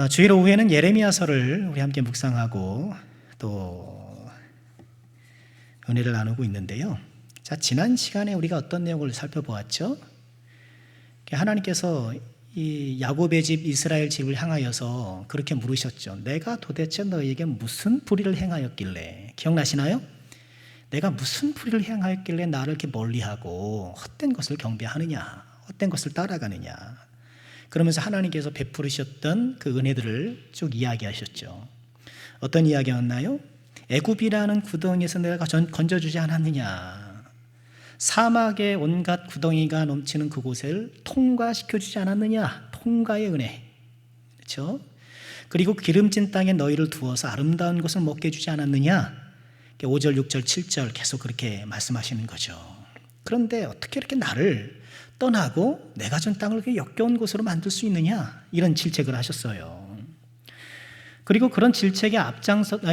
주일 오후에는 예레미야서를 우리 함께 묵상하고 또 은혜를 나누고 있는데요. 자, 지난 시간에 우리가 어떤 내용을 살펴보았죠? 하나님께서 이 야곱의 집 이스라엘 집을 향하여서 그렇게 물으셨죠. 내가 도대체 너에게 무슨 불의를 행하였길래, 기억나시나요? 내가 무슨 불의를 행하였길래 나를 이렇게 멀리하고 헛된 것을 경배하느냐, 헛된 것을 따라가느냐. 그러면서 하나님께서 베푸르셨던 그 은혜들을 쭉 이야기하셨죠. 어떤 이야기였나요? 애굽이라는 구덩이에서 내가 건져주지 않았느냐. 사막의 온갖 구덩이가 넘치는 그곳을 통과시켜주지 않았느냐. 통과의 은혜. 그렇죠? 그리고 기름진 땅에 너희를 두어서 아름다운 것을 먹게 해주지 않았느냐. 5절, 6절, 7절 계속 그렇게 말씀하시는 거죠. 그런데 어떻게 이렇게 나를 떠나고 내가 준 땅을 그렇게 역겨운 곳으로 만들 수 있느냐, 이런 질책을 하셨어요. 그리고 그런 질책에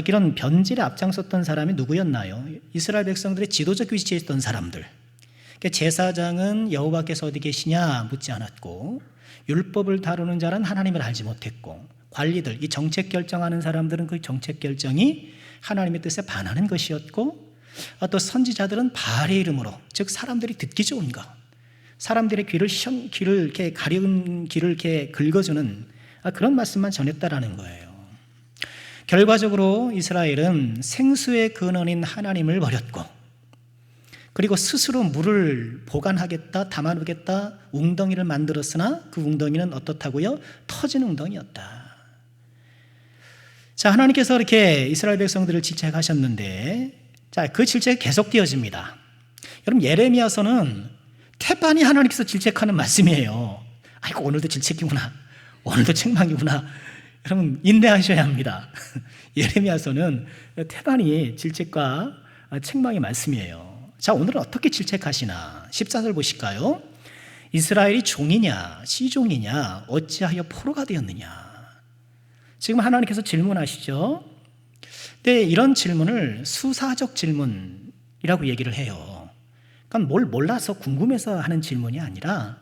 이런 변질에 앞장섰던 사람이 누구였나요? 이스라엘 백성들의 지도적 위치에 있던 사람들. 제사장은 여호와께서 어디 계시냐 묻지 않았고, 율법을 다루는 자는 하나님을 알지 못했고, 관리들, 이 정책 결정하는 사람들은 그 정책 결정이 하나님의 뜻에 반하는 것이었고, 또 선지자들은 바알의 이름으로, 즉 사람들이 듣기 좋은 것, 사람들의 귀를 이렇게 가려운 귀를 이렇게 긁어주는 그런 말씀만 전했다라는 거예요. 결과적으로 이스라엘은 생수의 근원인 하나님을 버렸고, 그리고 스스로 물을 보관하겠다, 담아두겠다 웅덩이를 만들었으나 그 웅덩이는 어떻다고요? 터진 웅덩이였다. 자, 하나님께서 이렇게 이스라엘 백성들을 질책하셨는데, 자, 그 질책이 계속되어집니다. 여러분, 예레미야서는 태반이 하나님께서 질책하는 말씀이에요. 아이고, 오늘도 질책이구나, 오늘도 책망이구나. 여러분, 인내하셔야 합니다. 예레미야서는 태반이 질책과 책망의 말씀이에요. 자, 오늘은 어떻게 질책하시나? 14절 보실까요? 이스라엘이 종이냐 시종이냐 어찌하여 포로가 되었느냐. 지금 하나님께서 질문하시죠. 근데 이런 질문을 수사적 질문이라고 얘기를 해요. 그러니까 뭘 몰라서 궁금해서 하는 질문이 아니라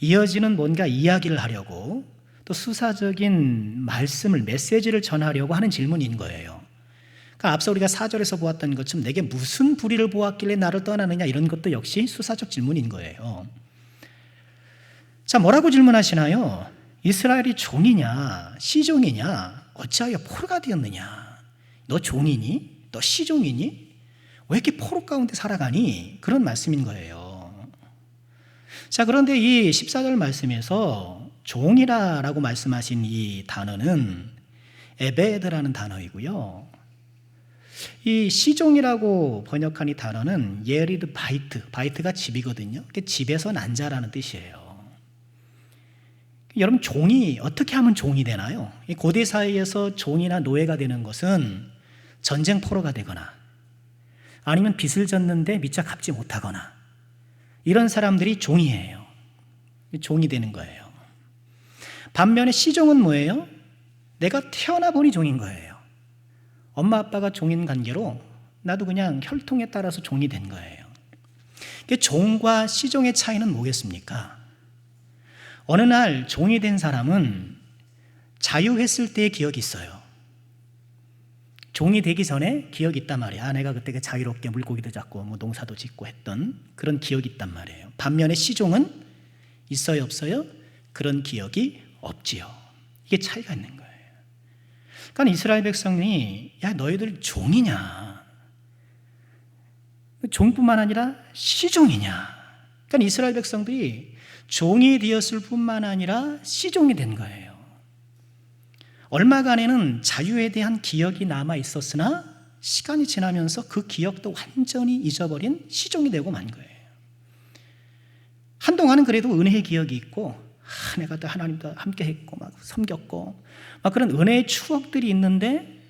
이어지는 뭔가 이야기를 하려고, 또 수사적인 말씀을, 메시지를 전하려고 하는 질문인 거예요. 그러니까 앞서 우리가 4절에서 보았던 것처럼 내게 무슨 불의를 보았길래 나를 떠나느냐, 이런 것도 역시 수사적 질문인 거예요. 자, 뭐라고 질문하시나요? 이스라엘이 종이냐 시종이냐 어찌하여 포로가 되었느냐. 너 종이니? 너 시종이니? 왜 이렇게 포로 가운데 살아가니? 그런 말씀인 거예요. 자, 그런데 이 14절 말씀에서 종이라고 말씀하신 이 단어는 에베드라는 단어이고요. 이 시종이라고 번역한 이 단어는 예리드 바이트가 집이거든요. 집에서 난 자라는 뜻이에요. 여러분, 종이 어떻게 하면 종이 되나요? 고대 사회에서 종이나 노예가 되는 것은 전쟁 포로가 되거나, 아니면 빚을 졌는데 미처 갚지 못하거나, 이런 사람들이 종이에요. 종이 되는 거예요. 반면에 시종은 뭐예요? 내가 태어나 보니 종인 거예요. 엄마 아빠가 종인 관계로 나도 그냥 혈통에 따라서 종이 된 거예요. 종과 시종의 차이는 뭐겠습니까? 어느 날 종이 된 사람은 자유했을 때의 기억이 있어요. 종이 되기 전에 기억이 있단 말이야. 내가 그때 자유롭게 물고기도 잡고 농사도 짓고 했던 그런 기억이 있단 말이에요. 반면에 시종은 있어요, 없어요? 그런 기억이 없지요. 이게 차이가 있는 거예요. 그러니까 이스라엘 백성이, 야, 너희들 종이냐? 종뿐만 아니라 시종이냐? 그러니까 이스라엘 백성들이 종이 되었을 뿐만 아니라 시종이 된 거예요. 얼마간에는 자유에 대한 기억이 남아 있었으나 시간이 지나면서 그 기억도 완전히 잊어버린 시종이 되고 만 거예요. 한동안은 그래도 은혜의 기억이 있고, 내가 또 하나님과 함께 했고 막 섬겼고 막 그런 은혜의 추억들이 있는데,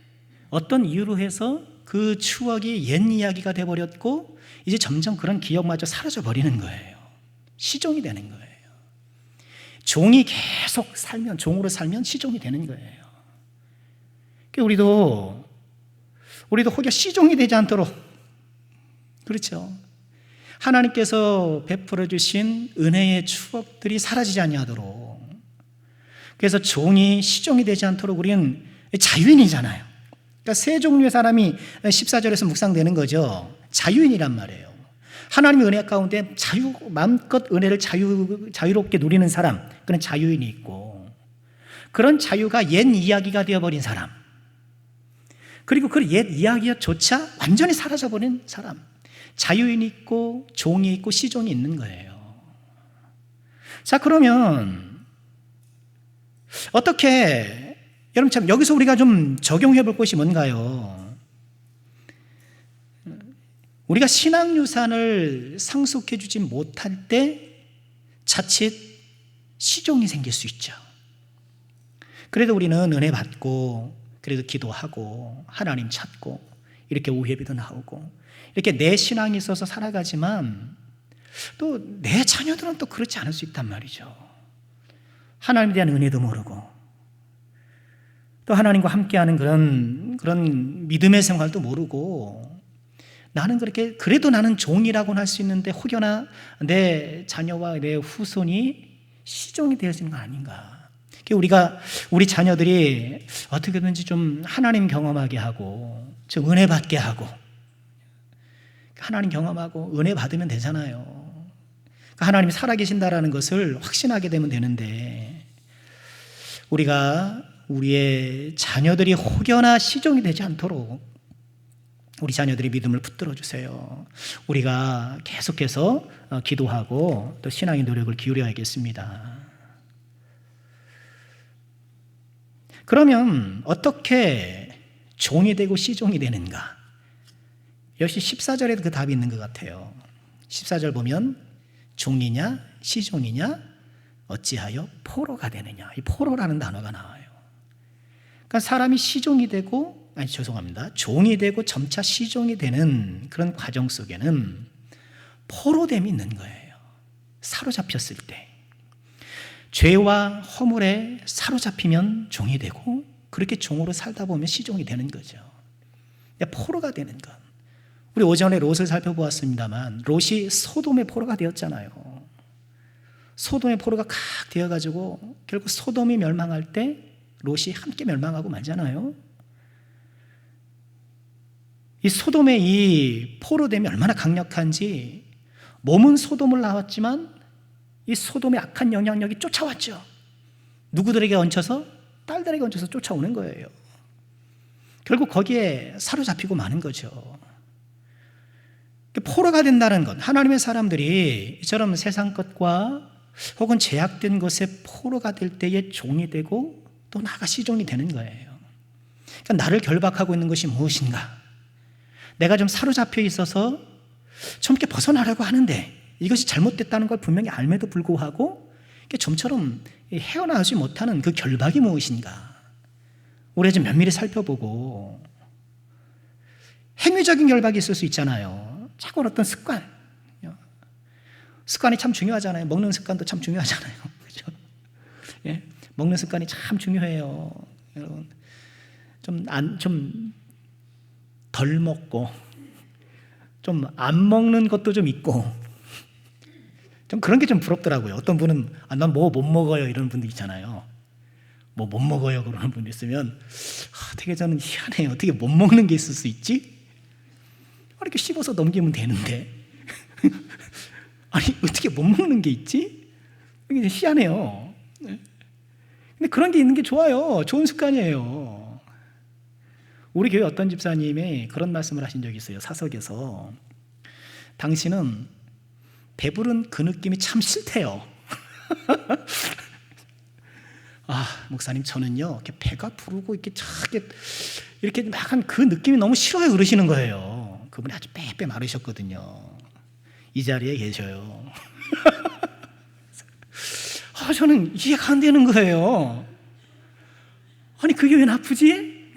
어떤 이유로 해서 그 추억이 옛 이야기가 돼버렸고 이제 점점 그런 기억마저 사라져 버리는 거예요. 시종이 되는 거예요. 종이 계속 살면, 종으로 살면 시종이 되는 거예요. 우리도 혹여 시종이 되지 않도록, 그렇죠, 하나님께서 베풀어 주신 은혜의 추억들이 사라지지 아니하도록, 그래서 종이 시종이 되지 않도록 우리는 자유인이잖아요. 그러니까 세 종류의 사람이 14절에서 묵상되는 거죠. 자유인이란 말이에요. 하나님의 은혜 가운데 마음껏 은혜를 자유롭게 누리는 사람, 그런 자유인이 있고, 그런 자유가 옛 이야기가 되어버린 사람, 그리고 그 옛 이야기조차 완전히 사라져버린 사람, 자유인이 있고 종이 있고 시종이 있는 거예요. 자, 그러면 어떻게, 여러분 참 여기서 우리가 좀 적용해 볼 것이 뭔가요? 우리가 신앙유산을 상속해 주지 못할 때 자칫 시종이 생길 수 있죠. 그래도 우리는 은혜 받고, 그래도 기도하고 하나님 찾고 이렇게 오해비도 나오고 이렇게 내 신앙이 있어서 살아가지만 또 내 자녀들은 또 그렇지 않을 수 있단 말이죠. 하나님에 대한 은혜도 모르고 또 하나님과 함께하는 그런 믿음의 생활도 모르고, 나는 그렇게, 그래도 나는 종이라고는 할 수 있는데 혹여나 내 자녀와 내 후손이 시종이 되어지는 거 아닌가. 우리 자녀들이 어떻게든지 좀 하나님 경험하게 하고 좀 은혜 받게 하고, 하나님 경험하고 은혜 받으면 되잖아요. 하나님이 살아계신다라는 것을 확신하게 되면 되는데, 우리가 우리의 자녀들이 혹여나 시종이 되지 않도록 우리 자녀들의 믿음을 붙들어 주세요. 우리가 계속해서 기도하고 또 신앙의 노력을 기울여야겠습니다. 그러면 어떻게 종이 되고 시종이 되는가? 역시 14절에도 그 답이 있는 것 같아요. 14절 보면 종이냐 시종이냐 어찌하여 포로가 되느냐. 이 포로라는 단어가 나와요. 그러니까 사람이 시종이 되고, 종이 되고 점차 시종이 되는 그런 과정 속에는 포로됨이 있는 거예요. 사로잡혔을 때. 죄와 허물에 사로잡히면 종이 되고, 그렇게 종으로 살다 보면 시종이 되는 거죠. 포로가 되는 것. 우리 오전에 롯을 살펴보았습니다만 롯이 소돔의 포로가 되었잖아요. 소돔의 포로가 칵 되어가지고 결국 소돔이 멸망할 때 롯이 함께 멸망하고 말잖아요. 이 소돔의 이 포로됨이 얼마나 강력한지, 몸은 소돔을 낳았지만 이 소돔의 악한 영향력이 쫓아왔죠. 누구들에게 얹혀서? 딸들에게 얹혀서 쫓아오는 거예요. 결국 거기에 사로잡히고 마는 거죠. 포로가 된다는 것, 하나님의 사람들이 이처럼 세상 것과 혹은 제약된 것에 포로가 될 때에 종이 되고 또 나아가 시종이 되는 거예요. 그러니까 나를 결박하고 있는 것이 무엇인가? 내가 좀 사로잡혀 있어서 좀 이렇게 벗어나려고 하는데 이것이 잘못됐다는 걸 분명히 알매도 불구하고 좀처럼 헤어나오지 못하는 그 결박이 무엇인가? 우리가 좀 면밀히 살펴보고, 행위적인 결박이 있을 수 있잖아요. 자꾸 어떤 습관이 참 중요하잖아요. 먹는 습관도 참 중요하잖아요. 그죠? 예? 먹는 습관이 참 중요해요. 여러분, 좀 덜 먹고, 좀 안 먹는 것도 좀 있고, 좀 그런 게 좀 부럽더라고요. 어떤 분은 난 뭐 못 먹어요 이런 분들 있잖아요. 뭐 못 먹어요 그러는 분들 있으면 되게 저는 희한해요. 어떻게 못 먹는 게 있을 수 있지? 이렇게 씹어서 넘기면 되는데 아니 어떻게 못 먹는 게 있지? 이게 희한해요. 근데 그런 게 있는 게 좋아요. 좋은 습관이에요. 우리 교회 어떤 집사님이 그런 말씀을 하신 적이 있어요. 사석에서 당신은 배부른 그 느낌이 참 싫대요. 목사님 저는요 이렇게 배가 부르고 이렇게 약간 그 느낌이 너무 싫어요 그러시는 거예요. 그분이 아주 빼빼 마르셨거든요. 이 자리에 계셔요. 저는 이해가 안 되는 거예요. 아니 그게 왜 나쁘지?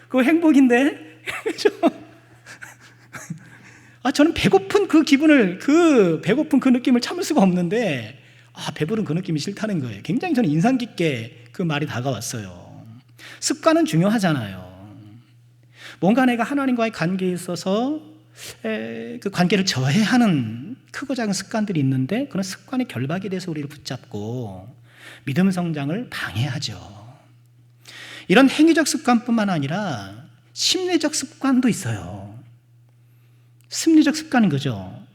그거 행복인데. 저는 배고픈 그 기분을, 배고픈 그 느낌을 참을 수가 없는데, 배부른 그 느낌이 싫다는 거예요. 굉장히 저는 인상 깊게 그 말이 다가왔어요. 습관은 중요하잖아요. 뭔가 내가 하나님과의 관계에 있어서 그 관계를 저해하는 크고 작은 습관들이 있는데, 그런 습관의 결박에 대해서 우리를 붙잡고 믿음 성장을 방해하죠. 이런 행위적 습관뿐만 아니라 심리적 습관도 있어요. 심리적 습관인 거죠.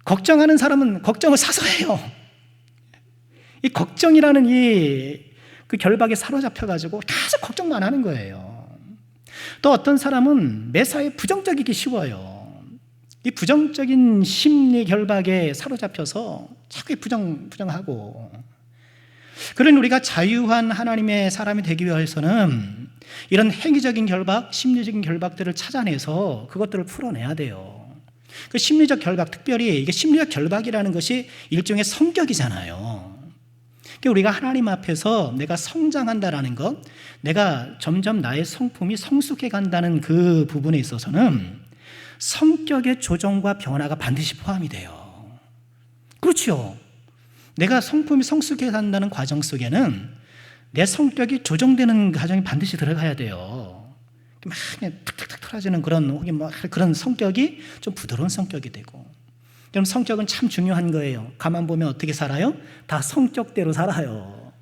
걱정하는 사람은 걱정을 사서 해요. 이 걱정이라는 그 결박에 사로잡혀가지고 계속 걱정만 하는 거예요. 또 어떤 사람은 매사에 부정적이기 쉬워요. 이 부정적인 심리 결박에 사로잡혀서 자꾸 부정하고. 그런 우리가 자유한 하나님의 사람이 되기 위해서는 이런 행위적인 결박, 심리적인 결박들을 찾아내서 그것들을 풀어내야 돼요. 그 심리적 결박, 특별히 이게 심리적 결박이라는 것이 일종의 성격이잖아요. 우리가 하나님 앞에서 내가 성장한다라는 것, 내가 점점 나의 성품이 성숙해 간다는 그 부분에 있어서는 성격의 조정과 변화가 반드시 포함이 돼요. 그렇죠. 내가 성품이 성숙해 간다는 과정 속에는 내 성격이 조정되는 과정이 반드시 들어가야 돼요. 막 탁탁탁 털어지는 그런, 혹은 그런 성격이 좀 부드러운 성격이 되고. 그럼 성격은 참 중요한 거예요. 가만 보면 어떻게 살아요? 다 성격대로 살아요.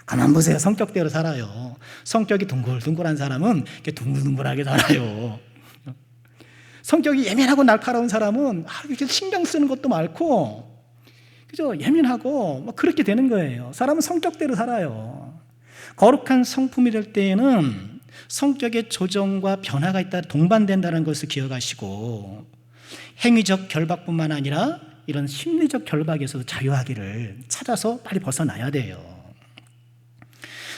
가만 보세요. 성격대로 살아요. 성격이 둥글둥글한 사람은 이렇게 둥글둥글하게 살아요. 성격이 예민하고 날카로운 사람은 이렇게 신경 쓰는 것도 많고, 그죠? 예민하고 그렇게 되는 거예요. 사람은 성격대로 살아요. 거룩한 성품이 될 때에는 성격의 조정과 변화가 있다, 동반된다는 것을 기억하시고, 행위적 결박뿐만 아니라 이런 심리적 결박에서도 자유하기를 찾아서 빨리 벗어나야 돼요.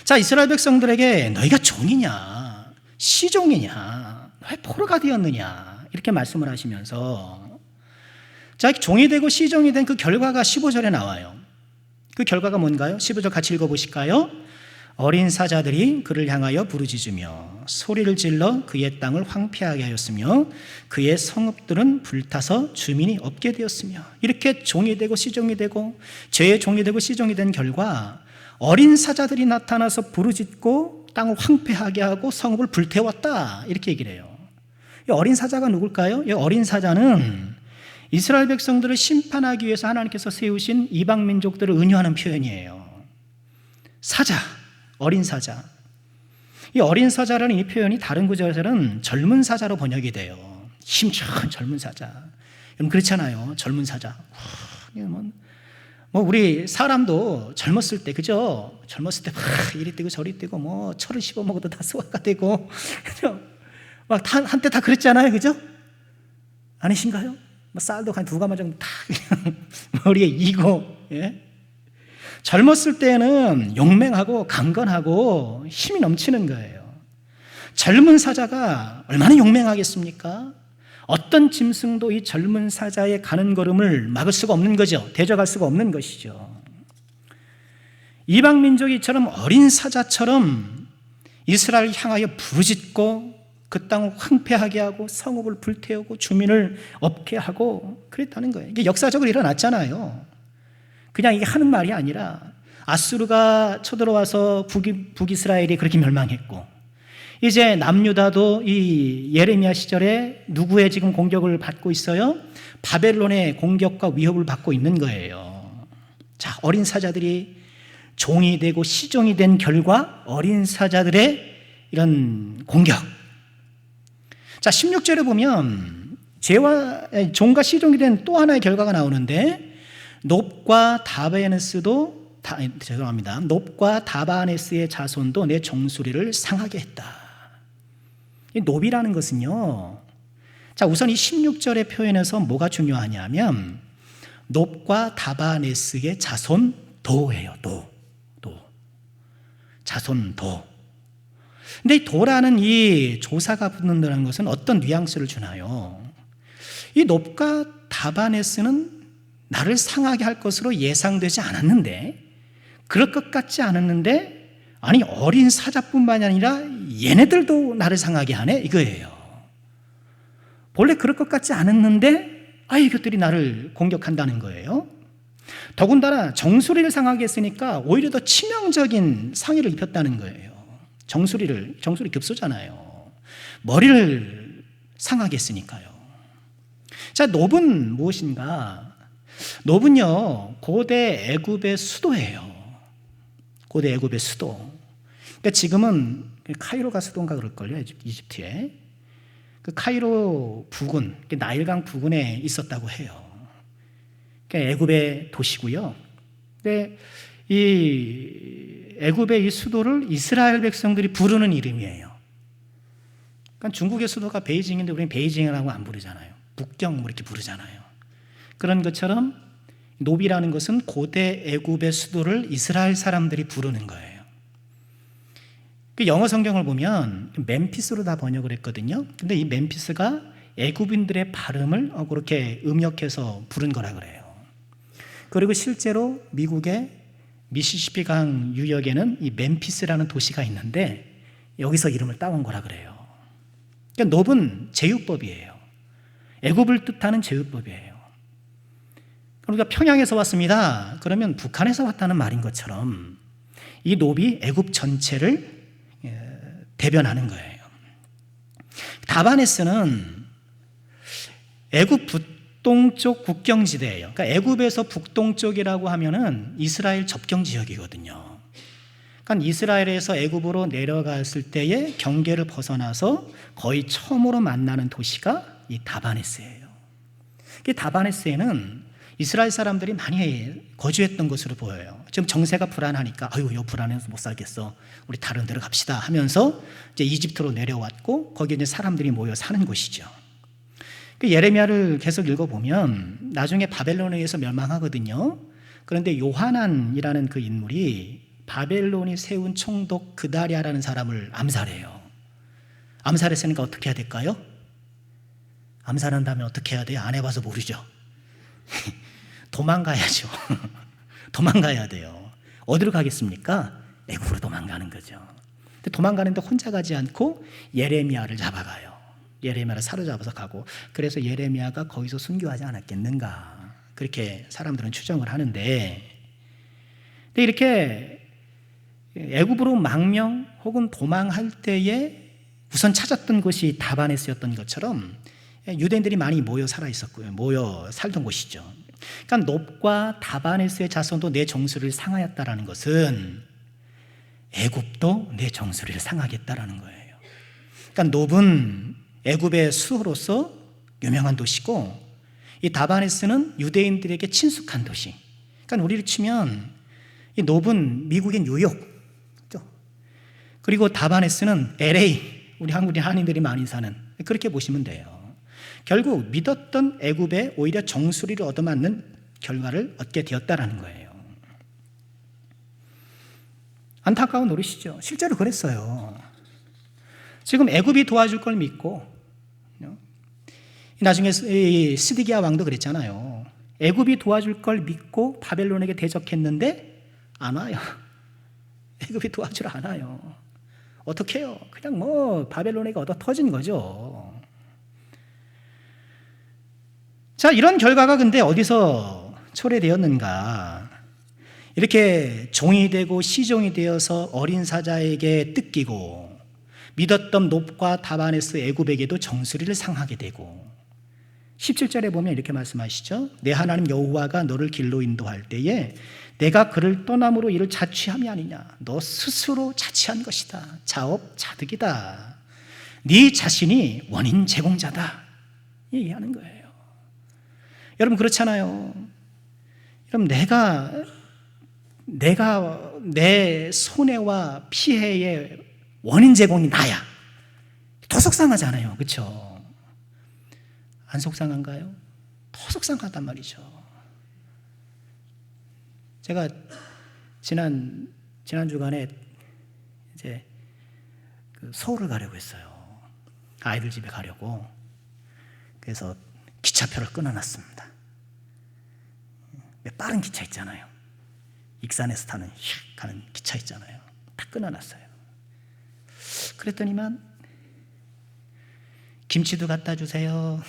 자, 이스라엘 백성들에게 너희가 종이냐 시종이냐 왜 포로가 되었느냐 이렇게 말씀을 하시면서, 자, 종이 되고 시종이 된 그 결과가 15절에 나와요. 그 결과가 뭔가요? 15절 같이 읽어보실까요? 어린 사자들이 그를 향하여 부르짖으며 소리를 질러 그의 땅을 황폐하게 하였으며 그의 성읍들은 불타서 주민이 없게 되었으며, 이렇게 종이 되고 시종이 되고 죄의 종이 되고 시종이 된 결과 어린 사자들이 나타나서 부르짖고 땅을 황폐하게 하고 성읍을 불태웠다, 이렇게 얘기를 해요. 이 어린 사자가 누굴까요? 이 어린 사자는 이스라엘 백성들을 심판하기 위해서 하나님께서 세우신 이방 민족들을 은유하는 표현이에요. 사자, 어린 사자. 이 어린 사자라는 이 표현이 다른 구절에서는 젊은 사자로 번역이 돼요. 힘찬 젊은 사자. 여러분 그렇잖아요. 젊은 사자. 우리 사람도 젊었을 때, 그죠? 젊었을 때 막 이리 뛰고 저리 뛰고 철을 씹어 먹어도 다 소화가 되고, 그죠? 막 한때 다 그랬잖아요, 그죠? 아니신가요? 쌀도 한 2가마 정도 다 그냥 머리에 이고, 예? 젊었을 때는 용맹하고 강건하고 힘이 넘치는 거예요. 젊은 사자가 얼마나 용맹하겠습니까? 어떤 짐승도 이 젊은 사자의 가는 걸음을 막을 수가 없는 거죠. 대적할 수가 없는 것이죠. 이방 민족이 이처럼 어린 사자처럼 이스라엘을 향하여 부르짖고 그 땅을 황폐하게 하고 성읍을 불태우고 주민을 없게 하고 그랬다는 거예요. 이게 역사적으로 일어났잖아요. 그냥 이게 하는 말이 아니라 아수르가 쳐들어와서 북이스라엘이 그렇게 멸망했고, 이제 남유다도 이 예레미야 시절에 누구의 지금 공격을 받고 있어요? 바벨론의 공격과 위협을 받고 있는 거예요. 자, 어린 사자들이 종이 되고 시종이 된 결과 어린 사자들의 이런 공격. 자, 16절에 보면 종과 시종이 된 또 하나의 결과가 나오는데, 놉과 다바네스의 자손도 내 종소리를 상하게 했다. 이 놉이라는 것은요, 자, 우선 이 16절의 표현에서 뭐가 중요하냐면 놉과 다바네스의 자손도예요. 도. 자손도. 근데 이 도라는 이 조사가 붙는다는 것은 어떤 뉘앙스를 주나요? 이 놉과 다바네스는 나를 상하게 할 것으로 예상되지 않았는데, 그럴 것 같지 않았는데, 아니 어린 사자뿐만이 아니라 얘네들도 나를 상하게 하네, 이거예요. 본래 그럴 것 같지 않았는데 이것들이 나를 공격한다는 거예요. 더군다나 정수리를 상하게 했으니까 오히려 더 치명적인 상해를 입혔다는 거예요. 정수리 급소잖아요. 머리를 상하게 했으니까요. 자, 놉은 무엇인가? 놉은요, 고대 애굽의 수도예요. 고대 애굽의 수도. 그러니까 지금은 카이로가 수도인가 그럴걸요, 이집트에. 그 카이로 부근, 나일강 부근에 있었다고 해요. 그러니까 애굽의 도시고요. 근데 이 애굽의 이 수도를 이스라엘 백성들이 부르는 이름이에요. 그러니까 중국의 수도가 베이징인데 우리는 베이징이라고 안 부르잖아요. 북경 뭐 이렇게 부르잖아요. 그런 것처럼 노비라는 것은 고대 애굽의 수도를 이스라엘 사람들이 부르는 거예요. 그 영어 성경을 보면 멤피스로 다 번역을 했거든요. 근데 이 멤피스가 애굽인들의 발음을 그렇게 음역해서 부른 거라 그래요. 그리고 실제로 미국의 미시시피 강 유역에는 이 멤피스라는 도시가 있는데 여기서 이름을 따온 거라 그래요. 그러니까 놋은 제휴법이에요. 애굽을 뜻하는 제휴법이에요. 그러니까 평양에서 왔습니다. 그러면 북한에서 왔다는 말인 것처럼 이 놋이 애굽 전체를 대변하는 거예요. 다바네스는 애굽 북동쪽 국경지대예요. 그러니까 애굽에서 북동쪽이라고 하면은 이스라엘 접경 지역이거든요. 그러니까 이스라엘에서 애굽으로 내려갔을 때의 경계를 벗어나서 거의 처음으로 만나는 도시가 이 다바네스예요. 이 다바네스에는 이스라엘 사람들이 많이 거주했던 것으로 보여요. 지금 정세가 불안하니까 아유, 이 불안해서 못 살겠어. 우리 다른 데로 갑시다 하면서 이제 이집트로 내려왔고 거기에 이제 사람들이 모여 사는 곳이죠. 그 예레미야를 계속 읽어보면 나중에 바벨론에 의해서 멸망하거든요. 그런데 요하난이라는 그 인물이 바벨론이 세운 총독 그다랴라는 사람을 암살해요. 암살했으니까 어떻게 해야 될까요? 암살한다면 어떻게 해야 돼요? 안 해봐서 모르죠. 도망가야죠. 도망가야 돼요. 어디로 가겠습니까? 애굽으로 도망가는 거죠. 근데 도망가는데 혼자 가지 않고 예레미야를 잡아가요. 예레미야를 사로잡아서 가고, 그래서 예레미야가 거기서 순교하지 않았겠는가, 그렇게 사람들은 추정을 하는데, 근데 이렇게 애굽으로 망명 혹은 도망할 때에 우선 찾았던 곳이 다바네스였던 것처럼 유대인들이 많이 모여 살아 있었고요. 모여 살던 곳이죠. 그러니까 놋과 다바네스의 자손도 내 정수리를 상하였다라는 것은 애굽도 내 정수리를 상하겠다라는 거예요. 그러니까 놋은 애굽의 수호로서 유명한 도시고, 이 다바네스는 유대인들에게 친숙한 도시. 그러니까 우리를 치면 이 놋은 미국의 뉴욕, 그리고 다바네스는 LA, 우리 한인들이 많이 사는, 그렇게 보시면 돼요. 결국 믿었던 애굽에 오히려 정수리를 얻어맞는 결과를 얻게 되었다라는 거예요. 안타까운 노릇이죠. 실제로 그랬어요. 지금 애굽이 도와줄 걸 믿고, 나중에 시드기야 왕도 그랬잖아요. 애굽이 도와줄 걸 믿고 바벨론에게 대적했는데 안 와요. 애굽이 도와주러 안 와요. 어떻게 해요? 그냥 뭐 바벨론에게 얻어 터진 거죠. 자, 이런 결과가 근데 어디서 초래되었는가? 이렇게 종이 되고 시종이 되어서 어린 사자에게 뜯기고, 믿었던 놋과 다바네스 애굽에게도 정수리를 상하게 되고, 17절에 보면 이렇게 말씀하시죠. 내 하나님 여호와가 너를 길로 인도할 때에 내가 그를 떠남으로 이를 자취함이 아니냐. 너 스스로 자취한 것이다. 자업자득이다. 네 자신이 원인 제공자다, 얘기하는 거예요. 여러분 그렇잖아요. 여러분 내가 내 손해와 피해의 원인 제공이 나야. 더 속상하잖아요. 그렇죠? 안 속상한가요? 더 속상하단 말이죠. 제가 지난 주간에 이제 서울을 가려고 했어요. 아이들 집에 가려고. 그래서 기차표를 끊어놨습니다. 빠른 기차 있잖아요. 익산에서 타는 휙 가는 기차 있잖아요. 다 끊어놨어요. 그랬더니만 김치도 갖다 주세요.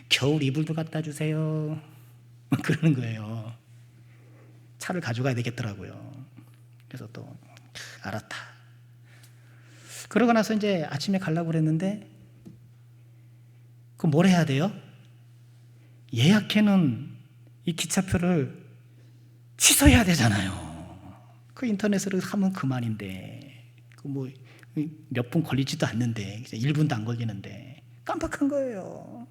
겨울 이불도 갖다 주세요. 그러는 거예요. 차를 가져가야 되겠더라고요. 그래서 또 알았다. 그러고 나서 이제 아침에 가려고 그랬는데, 그럼 뭘 해야 돼요? 예약해놓은 이 기차표를 취소해야 되잖아요. 그 인터넷으로 하면 그만인데, 그 뭐 몇 분 걸리지도 않는데, 1분도 안 걸리는데 깜빡한 거예요.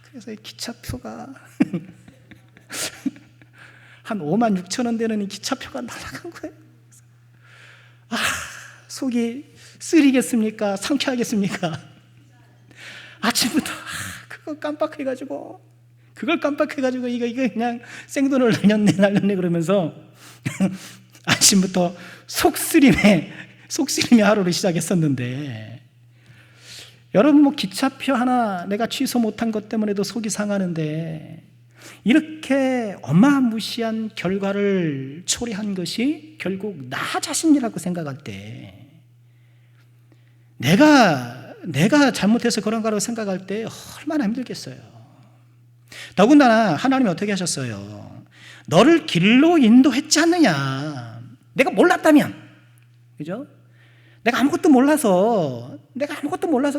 그래서 기차표가 한 5만 6천 원 되는 이 기차표가 날아간 거예요. 속이 쓰리겠습니까? 상쾌하겠습니까? 아침부터 그걸 깜빡해가지고 이거 그냥 생돈을 날렸네 그러면서 아침부터 속쓰림의 하루를 시작했었는데, 여러분 뭐 기차표 하나 내가 취소 못한 것 때문에도 속이 상하는데, 이렇게 어마무시한 결과를 초래한 것이 결국 나 자신이라고 생각할 때, 내가 잘못해서 그런 거라고 생각할 때 얼마나 힘들겠어요. 더군다나 하나님이 어떻게 하셨어요? 너를 길로 인도했지 않느냐. 내가 몰랐다면, 그죠? 내가 아무것도 몰라서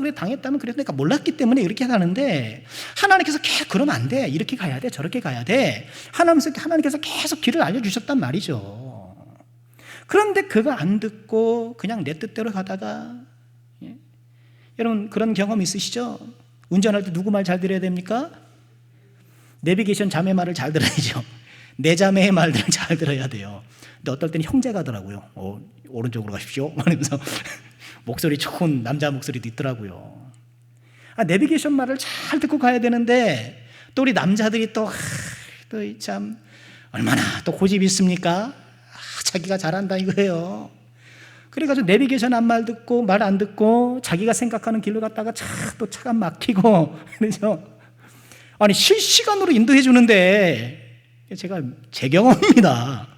그래 당했다면, 그래도 내가 몰랐기 때문에 이렇게 하는데, 하나님께서 계속 그러면 안 돼. 이렇게 가야 돼. 저렇게 가야 돼. 하나님께서 계속 길을 알려주셨단 말이죠. 그런데 그거 안 듣고 그냥 내 뜻대로 가다가, 여러분 그런 경험 있으시죠? 운전할 때 누구 말 잘 들어야 됩니까? 내비게이션 자매 말을 잘 들어야죠. 내 자매의 말들을 잘 들어야 돼요. 근데 어떨 때는 형제가 하더라고요. 오른쪽으로 가십시오 하면서 목소리 좋은 남자 목소리도 있더라고요. 내비게이션 말을 잘 듣고 가야 되는데, 또 우리 남자들이 또 참 얼마나 또 고집이 있습니까? 자기가 잘한다 이거예요. 그래가지고 내비게이션 말 안 듣고 자기가 생각하는 길로 갔다가 또 차가 막히고, 그래서 실시간으로 인도해 주는데, 제가 제 경험입니다.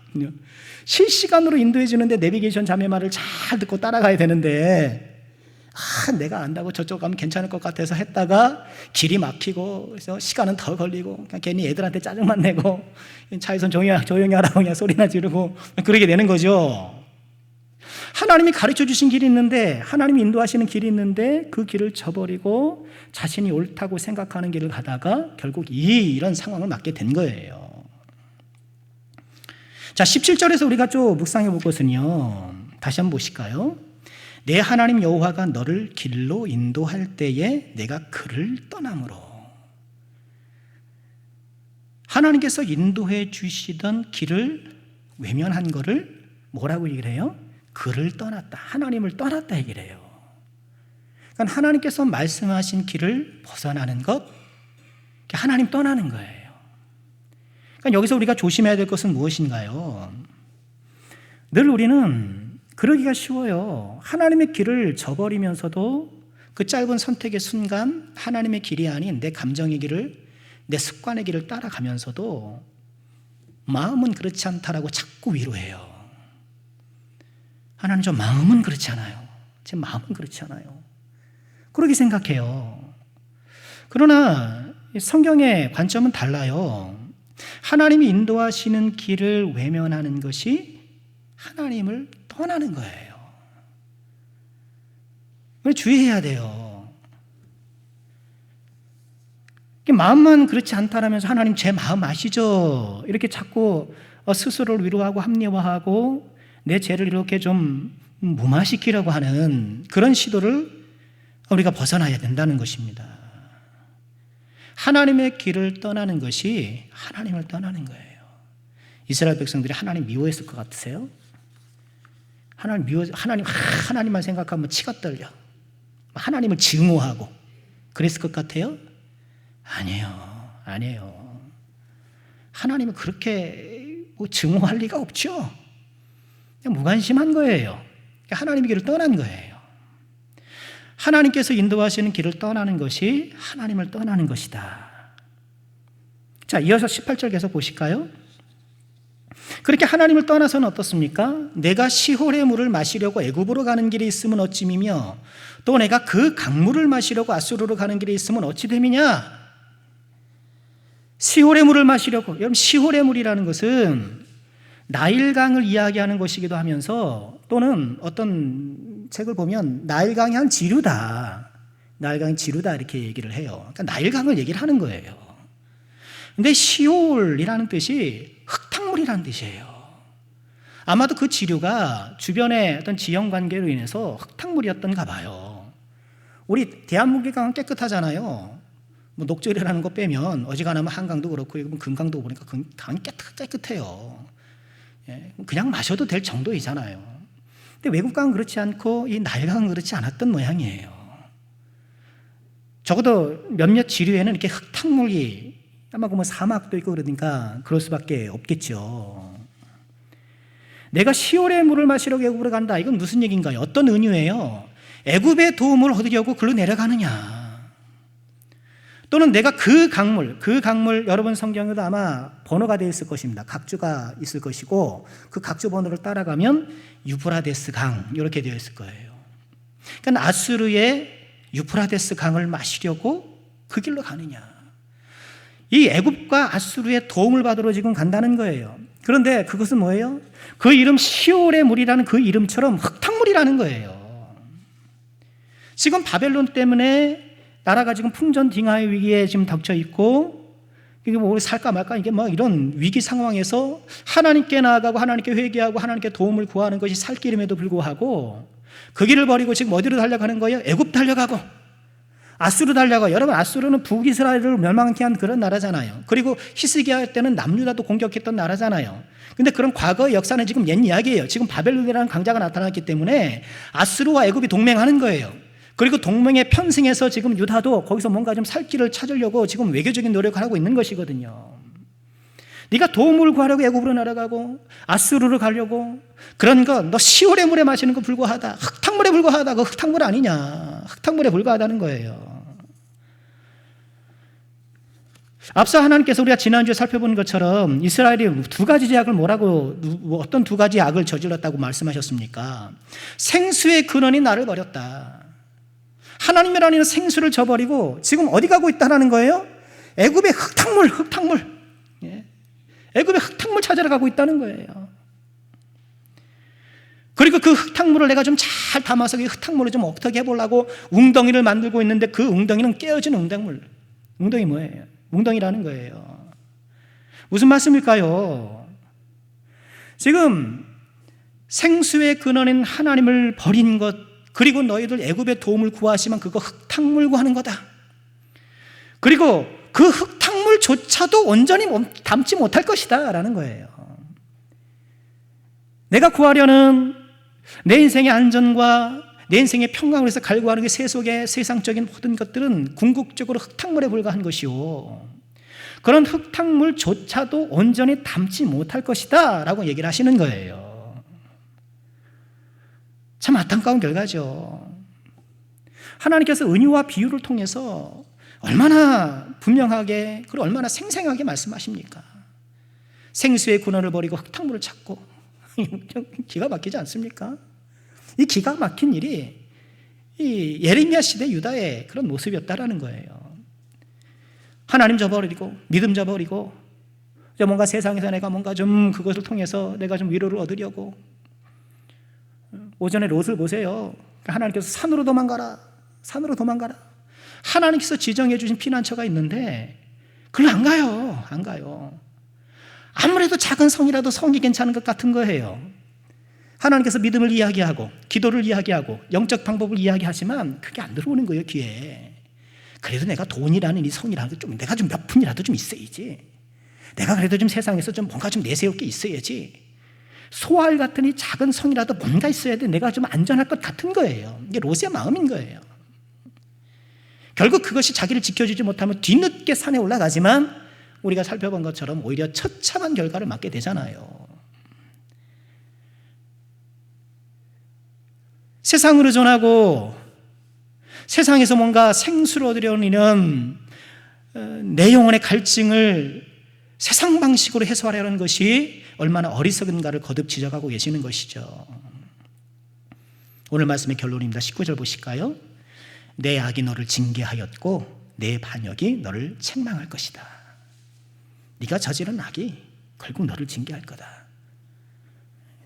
실시간으로 인도해 주는데 내비게이션 자매 말을 잘 듣고 따라가야 되는데, 내가 안다고 저쪽 가면 괜찮을 것 같아서 했다가 길이 막히고, 그래서 시간은 더 걸리고, 그냥 괜히 애들한테 짜증만 내고, 차에서 조용히 하라고 그냥 소리나 지르고 그러게 되는 거죠. 하나님이 가르쳐 주신 길이 있는데, 하나님이 인도하시는 길이 있는데, 그 길을 저버리고 자신이 옳다고 생각하는 길을 가다가 결국 이런 상황을 맞게 된 거예요. 자, 17절에서 우리가 좀 묵상해 볼 것은요, 다시 한번 보실까요? 내 하나님 여호와가 너를 길로 인도할 때에 내가 그를 떠남으로. 하나님께서 인도해 주시던 길을 외면한 거를 뭐라고 얘기를 해요? 그를 떠났다. 하나님을 떠났다 얘기를 해요. 그러니까 하나님께서 말씀하신 길을 벗어나는 것, 하나님 떠나는 거예요. 그러니까 여기서 우리가 조심해야 될 것은 무엇인가요? 늘 우리는 그러기가 쉬워요. 하나님의 길을 저버리면서도 그 짧은 선택의 순간 하나님의 길이 아닌 내 감정의 길을, 내 습관의 길을 따라가면서도 마음은 그렇지 않다라고 자꾸 위로해요. 하나님, 저 마음은 그렇지 않아요. 제 마음은 그렇지 않아요. 그렇게 생각해요. 그러나 성경의 관점은 달라요. 하나님이 인도하시는 길을 외면하는 것이 하나님을 떠나는 거예요. 주의해야 돼요. 마음만 그렇지 않다라면서 하나님 제 마음 아시죠? 이렇게 자꾸 스스로를 위로하고 합리화하고 내 죄를 이렇게 좀 무마시키려고 하는 그런 시도를 우리가 벗어나야 된다는 것입니다. 하나님의 길을 떠나는 것이 하나님을 떠나는 거예요. 이스라엘 백성들이 하나님 미워했을 것 같으세요? 하나님만 생각하면 치가 떨려. 하나님을 증오하고 그랬을 것 같아요? 아니에요. 하나님은 그렇게 증오할 리가 없죠. 그냥 무관심한 거예요. 하나님의 길을 떠난 거예요. 하나님께서 인도하시는 길을 떠나는 것이 하나님을 떠나는 것이다. 자, 이어서 18절 계속 보실까요? 그렇게 하나님을 떠나서는 어떻습니까? 내가 시홀의 물을 마시려고 애굽으로 가는 길에 있으면 어찌미며 또 내가 그 강물을 마시려고 아수르로 가는 길에 있으면 어찌 됨이냐? 시홀의 물을 마시려고, 여러분 시홀의 물이라는 것은 나일강을 이야기하는 것이기도 하면서, 또는 어떤 책을 보면 나일강이 한 지류다, 나일강이 지류다 이렇게 얘기를 해요. 그러니까 나일강을 얘기를 하는 거예요. 근데 시올이라는 뜻이 흙탕물이라는 뜻이에요. 아마도 그 지류가 주변의 어떤 지형 관계로 인해서 흙탕물이었던가 봐요. 우리 대한민국의 강은 깨끗하잖아요. 뭐 녹조리라는 거 빼면 어지간하면 한강도 그렇고 금강도 보니까 강이 깨끗해요. 예, 그냥 마셔도 될 정도이잖아요. 근데 외국 강은 그렇지 않고 이 나일강은 그렇지 않았던 모양이에요. 적어도 몇몇 지류에는 이렇게 흙탕물이 아마 뭐 사막도 있고 그러니까 그럴 수밖에 없겠죠. 내가 시올의 물을 마시려고 애굽으로 간다. 이건 무슨 얘기인가요? 어떤 은유예요? 애굽의 도움을 얻으려고 글로 내려가느냐. 또는 내가 그 강물 여러분 성경에도 아마 번호가 되어 있을 것입니다. 각주가 있을 것이고 그 각주 번호를 따라가면 유프라데스 강 이렇게 되어 있을 거예요. 그러니까 아수르의 유프라데스 강을 마시려고 그 길로 가느냐. 이 애굽과 아수르의 도움을 받으러 지금 간다는 거예요. 그런데 그것은 뭐예요? 그 이름 시올의 물이라는 그 이름처럼 흙탕물이라는 거예요. 지금 바벨론 때문에 나라가 지금 풍전등화의 위기에 지금 덮쳐 있고 이게 뭐 살까 말까 이게 뭐 이런 위기 상황에서 하나님께 나아가고 하나님께 회개하고 하나님께 도움을 구하는 것이 살 길임에도 불구하고 그 길을 버리고 지금 어디로 달려가는 거예요? 애굽 달려가고 아수르 달려가. 여러분 아수르는 북이스라엘을 멸망케 한 그런 나라잖아요. 그리고 히스기야 때는 남유다도 공격했던 나라잖아요. 근데 그런 과거의 역사는 지금 옛 이야기예요. 지금 바벨론이라는 강자가 나타났기 때문에 아수르와 애굽이 동맹하는 거예요. 그리고 동맹에 편승해서 지금 유다도 거기서 뭔가 좀 살 길을 찾으려고 지금 외교적인 노력을 하고 있는 것이거든요. 네가 도움을 구하려고 애굽으로 날아가고 아수르로 가려고 그런 거 너 시올의 물에 마시는 거 불과하다. 흙탕물에 불과하다. 그 흙탕물 아니냐. 흙탕물에 불과하다는 거예요. 앞서 하나님께서 우리가 지난주에 살펴본 것처럼 이스라엘이 두 가지 죄악을 어떤 두 가지 악을 저질렀다고 말씀하셨습니까? 생수의 근원이 나를 버렸다. 하나님이라는 생수를 저버리고 지금 어디 가고 있다는 거예요? 애굽의 흙탕물. 예. 애굽의 흙탕물 찾으러 가고 있다는 거예요. 그리고 그 흙탕물을 내가 좀 잘 담아서 그 흙탕물을 좀 어떻게 해보려고 웅덩이를 만들고 있는데 그 웅덩이는 깨어진 웅덩이 뭐예요? 웅덩이라는 거예요. 무슨 말씀일까요? 지금 생수의 근원인 하나님을 버린 것, 그리고 너희들 애굽의 도움을 구하시면 그거 흙탕물 구하는 거다. 그리고 그 흙탕물조차도 온전히 담지 못할 것이다 라는 거예요. 내가 구하려는 내 인생의 안전과 내 인생의 평강을 위해서 갈구하는 게 세속의 세상적인 모든 것들은 궁극적으로 흙탕물에 불과한 것이요, 그런 흙탕물조차도 온전히 담지 못할 것이다 라고 얘기를 하시는 거예요. 참 안타까운 결과죠. 하나님께서 은유와 비유를 통해서 얼마나 분명하게 그리고 얼마나 생생하게 말씀하십니까? 생수의 근원을 버리고 흙탕물을 찾고 기가 막히지 않습니까? 이 기가 막힌 일이 이 예레미야 시대 유다의 그런 모습이었다라는 거예요. 하나님 저버리고 믿음 저버리고 뭔가 세상에서 내가 뭔가 좀 그것을 통해서 내가 좀 위로를 얻으려고 오전에 롯을 보세요. 하나님께서 산으로 도망가라. 하나님께서 지정해 주신 피난처가 있는데 그걸 안 가요. 아무래도 작은 성이라도 성이 괜찮은 것 같은 거예요. 하나님께서 믿음을 이야기하고 기도를 이야기하고 영적 방법을 이야기하지만 그게 안 들어오는 거예요, 귀에. 그래도 내가 돈이라는 이 성이라는 게 좀 내가 좀 몇 푼이라도 좀 있어야지. 내가 그래도 좀 세상에서 좀 뭔가 좀 내세울 게 있어야지. 소알 같은 이 작은 성이라도 뭔가 있어야 돼. 내가 좀 안전할 것 같은 거예요. 이게 롯의 마음인 거예요. 결국 그것이 자기를 지켜주지 못하면 뒤늦게 산에 올라가지만 우리가 살펴본 것처럼 오히려 처참한 결과를 맞게 되잖아요. 세상으로 전하고 세상에서 뭔가 생수를 얻으려는 내 영혼의 갈증을 세상 방식으로 해소하려는 것이 얼마나 어리석은가를 거듭 지적하고 계시는 것이죠. 오늘 말씀의 결론입니다. 19절 보실까요? 내 악이 너를 징계하였고 내 반역이 너를 책망할 것이다. 네가 저지른 악이 결국 너를 징계할 거다.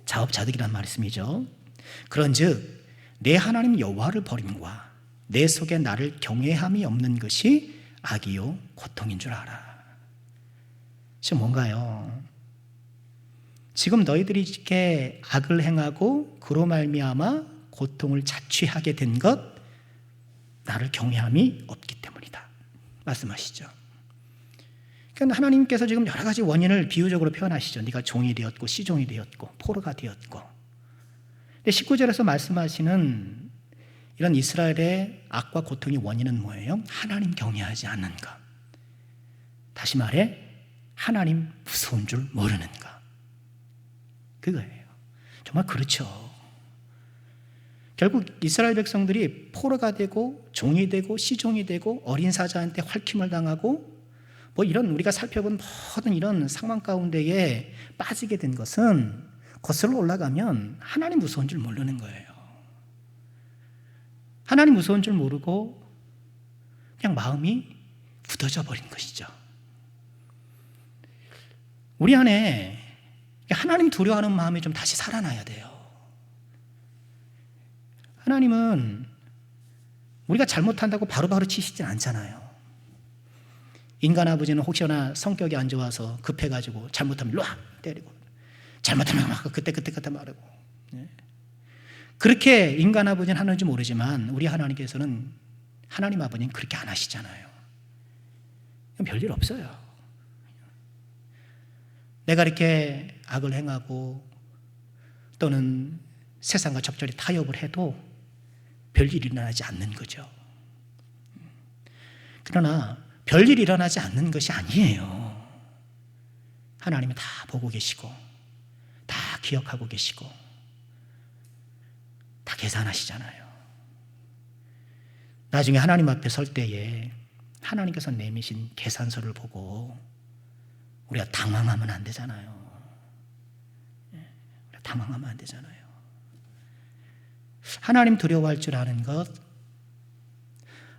자업자득이란 말씀이죠. 그런즉 내 하나님 여호와를 버림과 내 속에 나를 경외함이 없는 것이 악이요 고통인 줄 알아. 지금 뭔가요? 지금 너희들이 이렇게 악을 행하고 그로 말미암아 고통을 자취하게 된 것 나를 경외함이 없기 때문이다 말씀하시죠. 그러니까 하나님께서 지금 여러 가지 원인을 비유적으로 표현하시죠. 네가 종이 되었고 시종이 되었고 포로가 되었고. 근데 19절에서 말씀하시는 이런 이스라엘의 악과 고통의 원인은 뭐예요? 하나님 경외하지 않는 것. 다시 말해 하나님 무서운 줄 모르는 것. 그거예요. 정말 그렇죠. 결국 이스라엘 백성들이 포로가 되고 종이 되고 시종이 되고 어린 사자한테 활킴을 당하고 뭐 이런 우리가 살펴본 모든 이런 상황 가운데에 빠지게 된 것은 거슬러 올라가면 하나님 무서운 줄 모르는 거예요. 하나님 무서운 줄 모르고 그냥 마음이 굳어져 버린 것이죠. 우리 안에 하나님 두려워하는 마음이 좀 다시 살아나야 돼요. 하나님은 우리가 잘못한다고 바로바로 치시진 않잖아요. 인간 아버지는 혹시나 성격이 안 좋아서 급해가지고 잘못하면 일로 와! 때리고 잘못하면 막 그때 말하고. 그렇게 인간 아버지는 하는지 모르지만 우리 하나님께서는 하나님 아버지는 그렇게 안 하시잖아요. 별일 없어요. 내가 이렇게 악을 행하고 또는 세상과 적절히 타협을 해도 별일이 일어나지 않는 거죠. 그러나 별일이 일어나지 않는 것이 아니에요. 하나님은 다 보고 계시고 다 기억하고 계시고 다 계산하시잖아요. 나중에 하나님 앞에 설 때에 하나님께서 내미신 계산서를 보고 우리가 당황하면 안 되잖아요. 당황하면 안 되잖아요. 하나님 두려워할 줄 아는 것,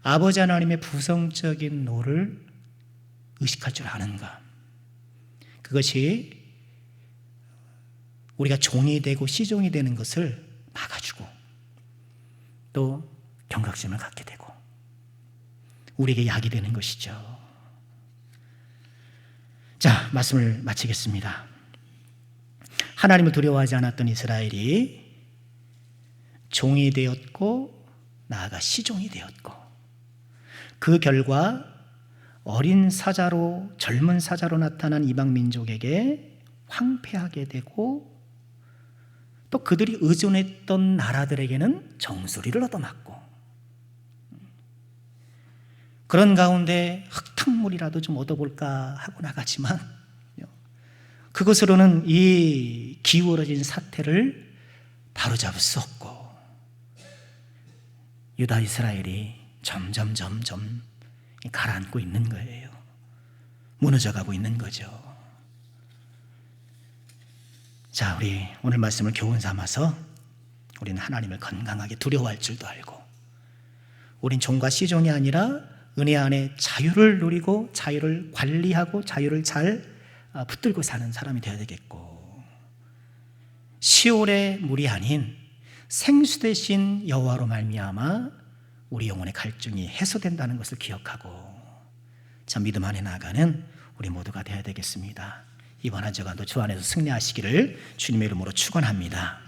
아버지 하나님의 부성적인 노를 의식할 줄 아는 것, 그것이 우리가 종이 되고 시종이 되는 것을 막아주고 또 경각심을 갖게 되고 우리에게 약이 되는 것이죠. 자, 말씀을 마치겠습니다. 하나님을 두려워하지 않았던 이스라엘이 종이 되었고 나아가 시종이 되었고 그 결과 어린 사자로 젊은 사자로 나타난 이방 민족에게 황폐하게 되고 또 그들이 의존했던 나라들에게는 정수리를 얻어맞고 그런 가운데 흙탕물이라도 좀 얻어볼까 하고 나가지만 그것으로는 이 기울어진 사태를 바로잡을 수 없고 유다 이스라엘이 점점 가라앉고 있는 거예요. 무너져가고 있는 거죠. 자, 우리 오늘 말씀을 교훈 삼아서 우리는 하나님을 건강하게 두려워할 줄도 알고 우린 종과 시종이 아니라 은혜 안에 자유를 누리고 자유를 관리하고 자유를 잘 붙들고 사는 사람이 되어야 되겠고 시올의 물이 아닌 생수 되신 여호와로 말미암아 우리 영혼의 갈증이 해소된다는 것을 기억하고 참 믿음 안에 나아가는 우리 모두가 되어야 되겠습니다. 이번 한 주간도 주 안에서 승리하시기를 주님의 이름으로 축원합니다.